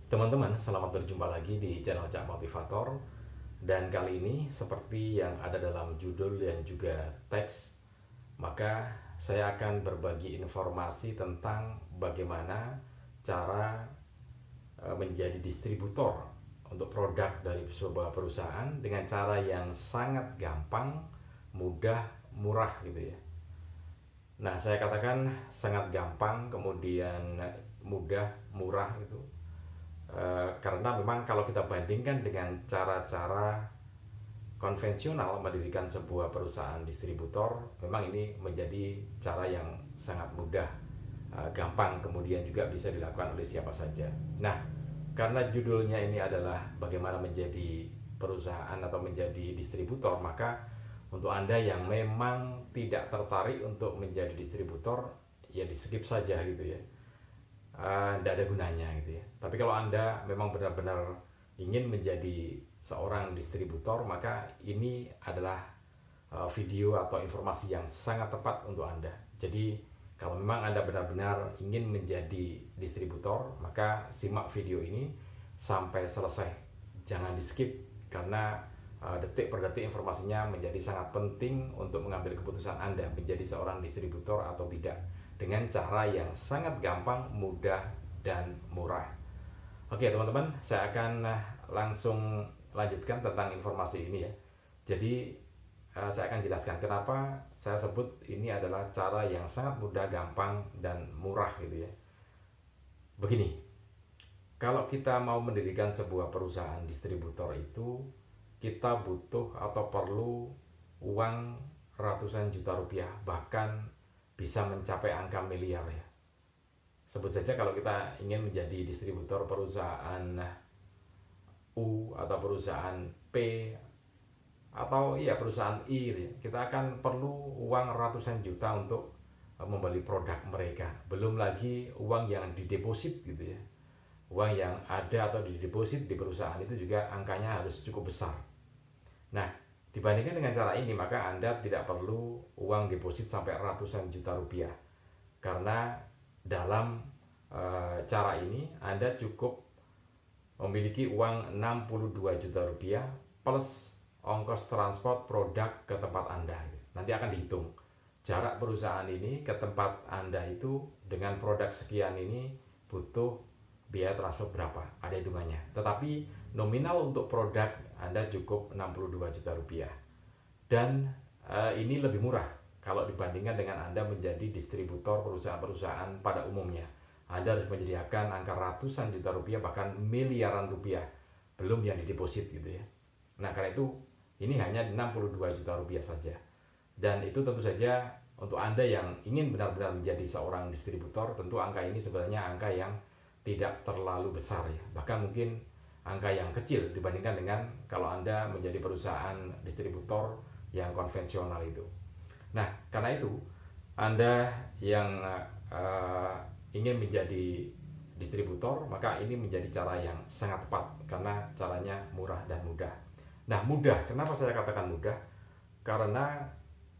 Teman-teman, selamat berjumpa lagi di channel Cak Motivator. Dan kali ini, seperti yang ada dalam judul dan juga teks, maka saya akan berbagi informasi tentang bagaimana cara menjadi distributor untuk produk dari sebuah perusahaan dengan cara yang sangat gampang, mudah, murah gitu ya. Nah, saya katakan sangat gampang, kemudian mudah, murah gitu. Karena memang kalau kita bandingkan dengan cara-cara konvensional mendirikan sebuah perusahaan distributor, memang ini menjadi cara yang sangat mudah, gampang, kemudian juga bisa dilakukan oleh siapa saja. Nah, karena judulnya ini adalah bagaimana menjadi perusahaan atau menjadi distributor, maka untuk Anda yang memang tidak tertarik untuk menjadi distributor, ya di skip saja gitu ya. Tidak ada gunanya gitu ya. Tapi kalau Anda memang benar-benar ingin menjadi seorang distributor, maka ini adalah video atau informasi yang sangat tepat untuk Anda. Jadi kalau memang Anda benar-benar ingin menjadi distributor, maka simak video ini sampai selesai. Jangan di skip karena detik per detik informasinya menjadi sangat penting untuk mengambil keputusan Anda menjadi seorang distributor atau tidak, dengan cara yang sangat gampang, mudah, dan murah. Oke teman-teman, saya akan langsung lanjutkan tentang informasi ini ya. Jadi saya akan jelaskan kenapa saya sebut ini adalah cara yang sangat mudah, gampang, dan murah gitu ya. Begini, kalau kita mau mendirikan sebuah perusahaan distributor itu, kita butuh atau perlu uang ratusan juta rupiah, bahkan bisa mencapai angka miliar ya. Sebut saja kalau kita ingin menjadi distributor perusahaan U atau perusahaan P atau iya perusahaan I gitu ya, kita akan perlu uang ratusan juta untuk membeli produk mereka. Belum lagi uang yang dideposit gitu ya. Uang yang ada atau dideposit di perusahaan itu juga angkanya harus cukup besar. Nah, dibandingkan dengan cara ini, maka Anda tidak perlu uang deposit sampai ratusan juta rupiah. Karena dalam cara ini Anda cukup memiliki uang 62 juta rupiah plus ongkos transport produk ke tempat Anda. Nanti akan dihitung jarak perusahaan ini ke tempat Anda itu dengan produk sekian ini butuh biaya transport berapa, ada hitungannya. Tetapi nominal untuk produk Anda cukup 62 juta rupiah. Dan ini lebih murah kalau dibandingkan dengan Anda menjadi distributor perusahaan-perusahaan pada umumnya. Anda harus menyediakan angka ratusan juta rupiah, bahkan miliaran rupiah, belum yang dideposit gitu ya. Nah, karena itu ini hanya 62 juta rupiah saja. Dan itu tentu saja untuk Anda yang ingin benar-benar menjadi seorang distributor, tentu angka ini sebenarnya angka yang tidak terlalu besar ya. Bahkan mungkin angka yang kecil dibandingkan dengan kalau Anda menjadi perusahaan distributor yang konvensional itu. Nah, karena itu Anda yang ingin menjadi distributor, maka ini menjadi cara yang sangat tepat karena caranya murah dan mudah. Nah, mudah, kenapa saya katakan mudah? Karena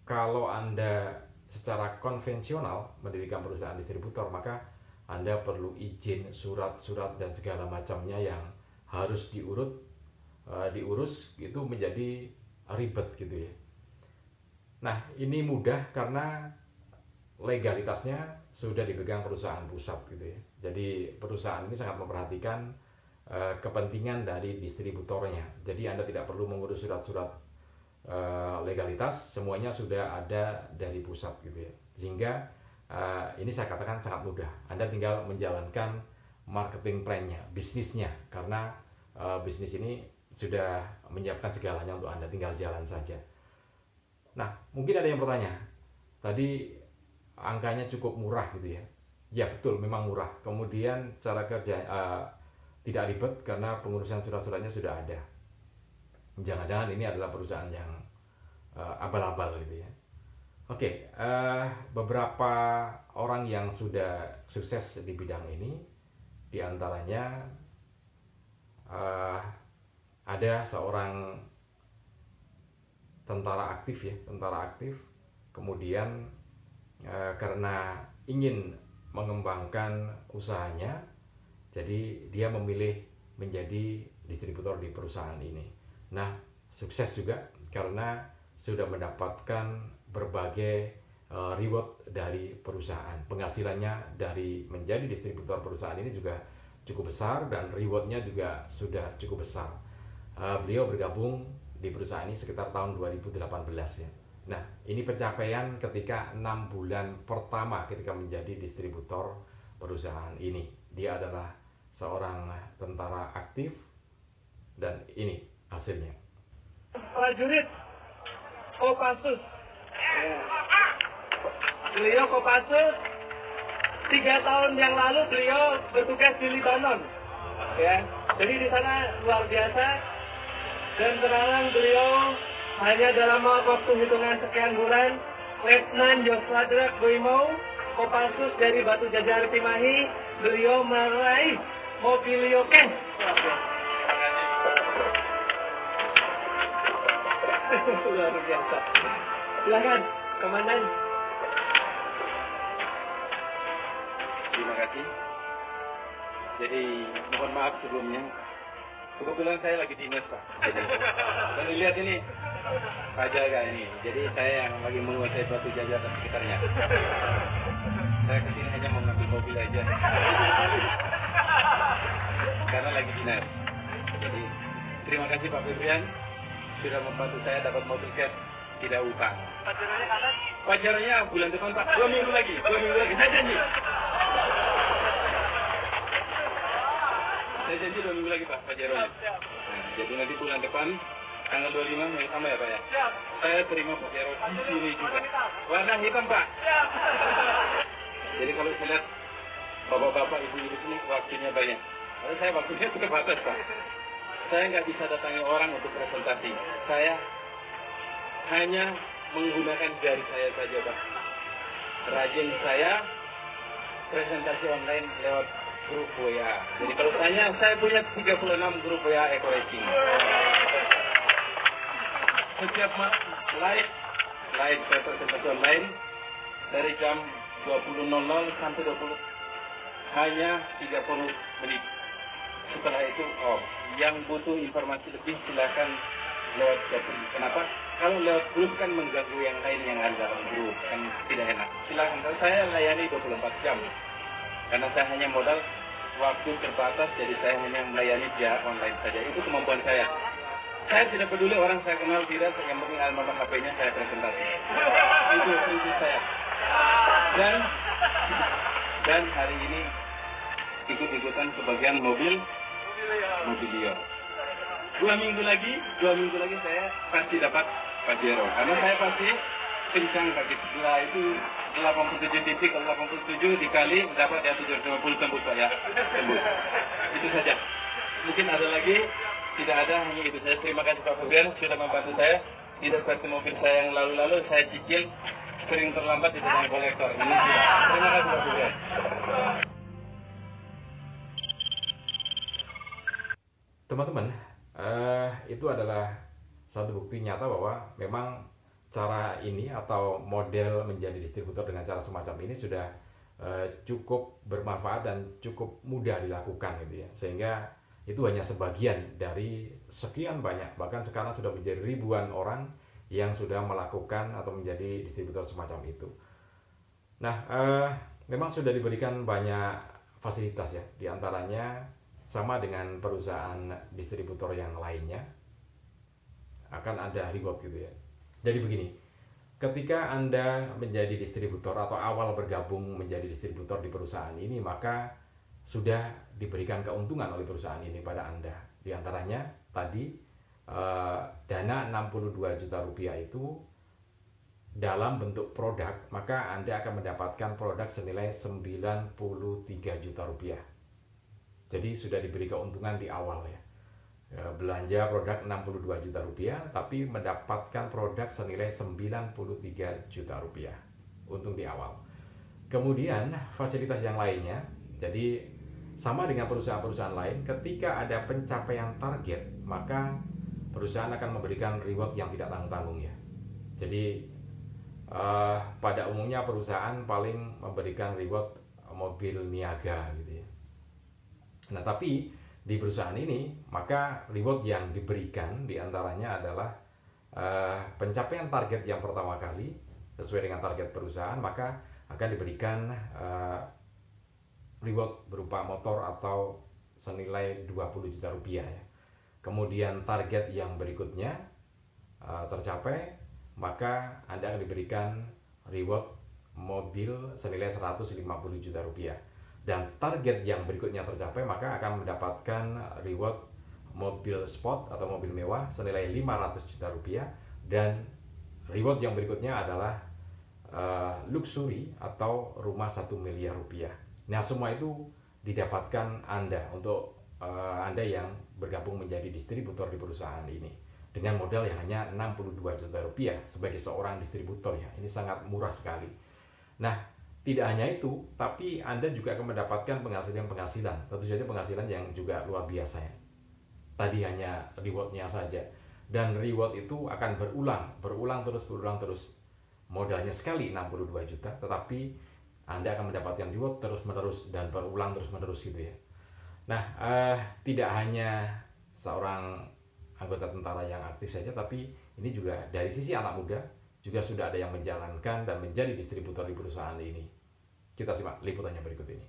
kalau Anda secara konvensional mendirikan perusahaan distributor, maka Anda perlu izin, surat-surat, dan segala macamnya yang harus diurus itu menjadi ribet gitu ya. Nah, ini mudah karena legalitasnya sudah dipegang perusahaan pusat gitu ya. Jadi perusahaan ini sangat memperhatikan kepentingan dari distributornya. Jadi Anda tidak perlu mengurus surat-surat legalitas, semuanya sudah ada dari pusat gitu ya. Sehingga ini saya katakan sangat mudah. Anda tinggal menjalankan marketing plan-nya, bisnisnya, karena bisnis ini sudah menyiapkan segalanya untuk Anda, tinggal jalan saja. Nah, mungkin ada yang bertanya, tadi angkanya cukup murah gitu ya. Ya betul, memang murah. Kemudian cara kerja tidak ribet karena pengurusan surat-suratnya sudah ada. Jangan-jangan ini adalah perusahaan yang abal-abal gitu ya. Oke, beberapa orang yang sudah sukses di bidang ini, diantaranya ada seorang tentara aktif, kemudian karena ingin mengembangkan usahanya, Jadi dia memilih menjadi distributor di perusahaan ini. Nah, sukses juga karena sudah mendapatkan berbagai reward dari perusahaan. Penghasilannya dari menjadi distributor perusahaan ini juga cukup besar dan rewardnya juga sudah cukup besar. Beliau bergabung di perusahaan ini sekitar tahun 2018 ya. Nah, ini pencapaian ketika 6 bulan pertama ketika menjadi distributor perusahaan ini. Dia adalah seorang tentara aktif dan ini hasilnya. Prajurit Kopassus. Beliau Kopassus 3 tahun yang lalu beliau bertugas di Lebanon. Ya, jadi di sana luar biasa dan sekarang beliau hanya dalam waktu hitungan sekian bulan, Letnan Yoswadrak Goimau Kopassus dari Batu Jajar Cimahi, beliau meraih Mobilio Cash. Luar biasa. Silakan, Komandan. Terima kasih. Jadi mohon maaf sebelumnya. Kebetulan saya lagi dinas, Pak. Jadi, dan lihat ini Pak Jaga ini. Jadi saya yang lagi menguasai Batu Jajar dan sekitarnya. Saya kesini hanya mau ngambil mobil aja. Karena lagi dinas. Jadi terima kasih Pak Febrian sudah membantu saya dapat mobil cash tidak utang. Pacarannya kapan? Pacarannya bulan depan Pak. 2 minggu lagi. Saya janji. Saya janji 2 minggu lagi Pak pacarannya. Siap. Nah, jadi nanti bulan depan tanggal 25 yang sama ya Pak ya. Siap. Saya terima Pajero di sini juga. Warna hitam Pak. Siap. Jadi kalau saya lihat bapak-bapak ibu-ibu di sini waktunya banyak. Kalau saya waktunya terbatas Pak. Saya nggak bisa datangi orang untuk presentasi. Saya hanya menggunakan jari saya saja Pak. Rajin saya presentasi online lewat grup WA. Jadi kalau tanya, saya punya 36 grup WA Eco Racing. Setiap live saya presentasi online dari jam 20.00 sampai 20 hanya 30 menit. Setelah itu off. Yang butuh informasi lebih silakan lewat grup. Kenapa? Kalau lewat grup kan mengganggu yang lain yang ada dalam grup, kan tidak enak. Silakan. Kalau saya layani 24 jam. Karena saya hanya modal waktu terbatas, jadi saya hanya melayani via online saja. Itu kemampuan saya. Saya tidak peduli orang saya kenal tidak, yang penting alamat HP-nya saya presentasi. Itu prinsip saya. Dan hari ini ikut-ikutan kebagian Mobilio. 2 minggu lagi saya pasti dapat Pajero. Karena saya pasti kencang kaki sebelah itu 87 titik, kalau 87 dikali dapat ya 750 tembus Pak ya. Tembus. Itu saja. Mungkin ada lagi, tidak ada, hanya itu saja. Terima kasih Pak Febrian sudah membantu saya. Tidak seperti mobil saya yang lalu-lalu saya cicil sering terlambat di dalam kolektor. Ini sudah. Terima kasih Pak Febrian. Teman-teman, itu adalah satu bukti nyata bahwa memang cara ini atau model menjadi distributor dengan cara semacam ini sudah cukup bermanfaat dan cukup mudah dilakukan gitu ya. Sehingga itu hanya sebagian dari sekian banyak, bahkan sekarang sudah menjadi ribuan orang yang sudah melakukan atau menjadi distributor semacam itu. Nah, memang sudah diberikan banyak fasilitas ya, diantaranya sama dengan perusahaan distributor yang lainnya akan ada reward gitu ya. Jadi begini, ketika Anda menjadi distributor atau awal bergabung menjadi distributor di perusahaan ini, maka sudah diberikan keuntungan oleh perusahaan ini pada Anda. Di antaranya tadi dana 62 juta rupiah itu dalam bentuk produk, maka Anda akan mendapatkan produk senilai 93 juta rupiah. Jadi sudah diberi keuntungan di awal ya. Belanja produk 62 juta rupiah tapi mendapatkan produk senilai 93 juta rupiah untung di awal. Kemudian fasilitas yang lainnya, jadi sama dengan perusahaan-perusahaan lain, ketika ada pencapaian target maka perusahaan akan memberikan reward yang tidak tanggung-tanggung ya. Jadi pada umumnya perusahaan paling memberikan reward mobil niaga gitu ya. Nah, tapi di perusahaan ini, maka reward yang diberikan diantaranya adalah pencapaian target yang pertama kali sesuai dengan target perusahaan, maka akan diberikan reward berupa motor atau senilai 20 juta rupiah ya. Kemudian target yang berikutnya tercapai, maka Anda akan diberikan reward mobil senilai 150 juta rupiah. Dan target yang berikutnya tercapai, maka akan mendapatkan reward mobil sport atau mobil mewah senilai 500 juta rupiah. Dan reward yang berikutnya adalah luxury atau rumah 1 miliar rupiah. Nah, semua itu didapatkan Anda untuk Anda yang bergabung menjadi distributor di perusahaan ini dengan modal yang hanya 62 juta rupiah sebagai seorang distributor ya. Ini sangat murah sekali. Nah, tidak hanya itu, tapi Anda juga akan mendapatkan penghasilan. Tentu saja penghasilan yang juga luar biasa ya. Tadi hanya rewardnya saja. Dan reward itu akan berulang terus. Modalnya sekali 62 juta, tetapi Anda akan mendapatkan reward terus-menerus dan berulang terus-menerus gitu ya. Nah, tidak hanya seorang anggota tentara yang aktif saja, tapi ini juga dari sisi anak muda juga sudah ada yang menjalankan dan menjadi distributor di perusahaan ini. Kita simak liputannya berikut ini.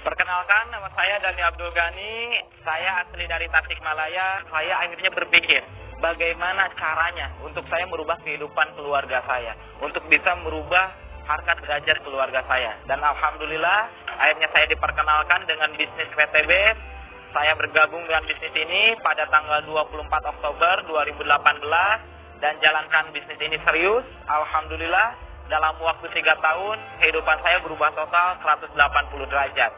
Perkenalkan, nama saya Dani Abdul Ghani. Saya asli dari Tasikmalaya. Saya akhirnya berpikir bagaimana caranya untuk saya merubah kehidupan keluarga saya, untuk bisa merubah harkat derajat keluarga saya. Dan alhamdulillah, akhirnya saya diperkenalkan dengan bisnis PTB. Saya bergabung dengan bisnis ini pada tanggal 24 Oktober 2018 dan jalankan bisnis ini serius. Alhamdulillah, dalam waktu 3 tahun, kehidupan saya berubah total 180 derajat.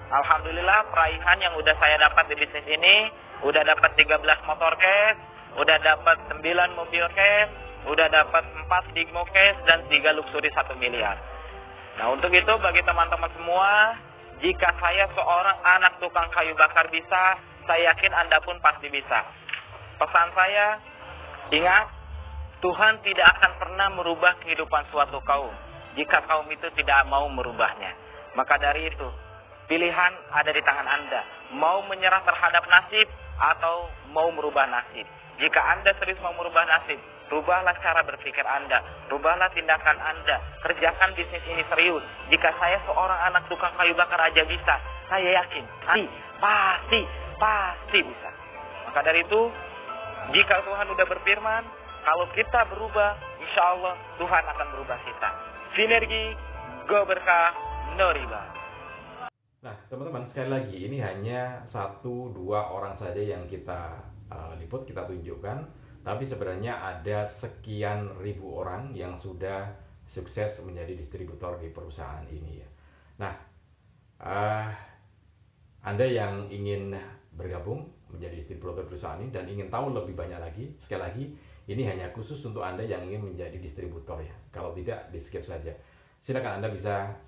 Alhamdulillah, peraihan yang udah saya dapat di bisnis ini, udah dapat 13 motor cash, udah dapat 9 mobil cash, udah dapat 4 digmo cash, dan 3 luxury 1 miliar. Nah, untuk itu bagi teman-teman semua, jika saya seorang anak tukang kayu bakar bisa, saya yakin Anda pun pasti bisa. Pesan saya, ingat, Tuhan tidak akan pernah merubah kehidupan suatu kaum jika kaum itu tidak mau merubahnya. Maka dari itu, pilihan ada di tangan Anda. Mau menyerah terhadap nasib atau mau merubah nasib. Jika Anda serius mau merubah nasib, rubahlah cara berpikir Anda, rubahlah tindakan Anda, kerjakan bisnis ini serius. Jika saya seorang anak tukang kayu bakar aja bisa, saya yakin, pasti bisa. Maka dari itu, jika Tuhan udah berfirman, kalau kita berubah, insya Allah Tuhan akan berubah kita. Sinergi, go berkah, no riba. Nah, teman-teman, sekali lagi ini hanya 1-2 orang saja yang kita liput, kita tunjukkan. Tapi sebenarnya ada sekian ribu orang yang sudah sukses menjadi distributor di perusahaan ini ya. Nah, Anda yang ingin bergabung menjadi distributor perusahaan ini dan ingin tahu lebih banyak lagi, sekali lagi ini hanya khusus untuk Anda yang ingin menjadi distributor ya. Kalau tidak, di skip saja. Silakan Anda bisa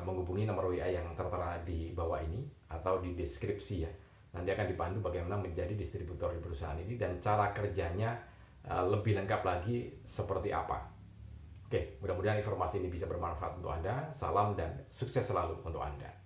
menghubungi nomor WA yang tertera di bawah ini atau di deskripsi ya. Nanti akan dipandu bagaimana menjadi distributor di perusahaan ini dan cara kerjanya lebih lengkap lagi seperti apa. Oke, mudah-mudahan informasi ini bisa bermanfaat untuk Anda. Salam dan sukses selalu untuk Anda.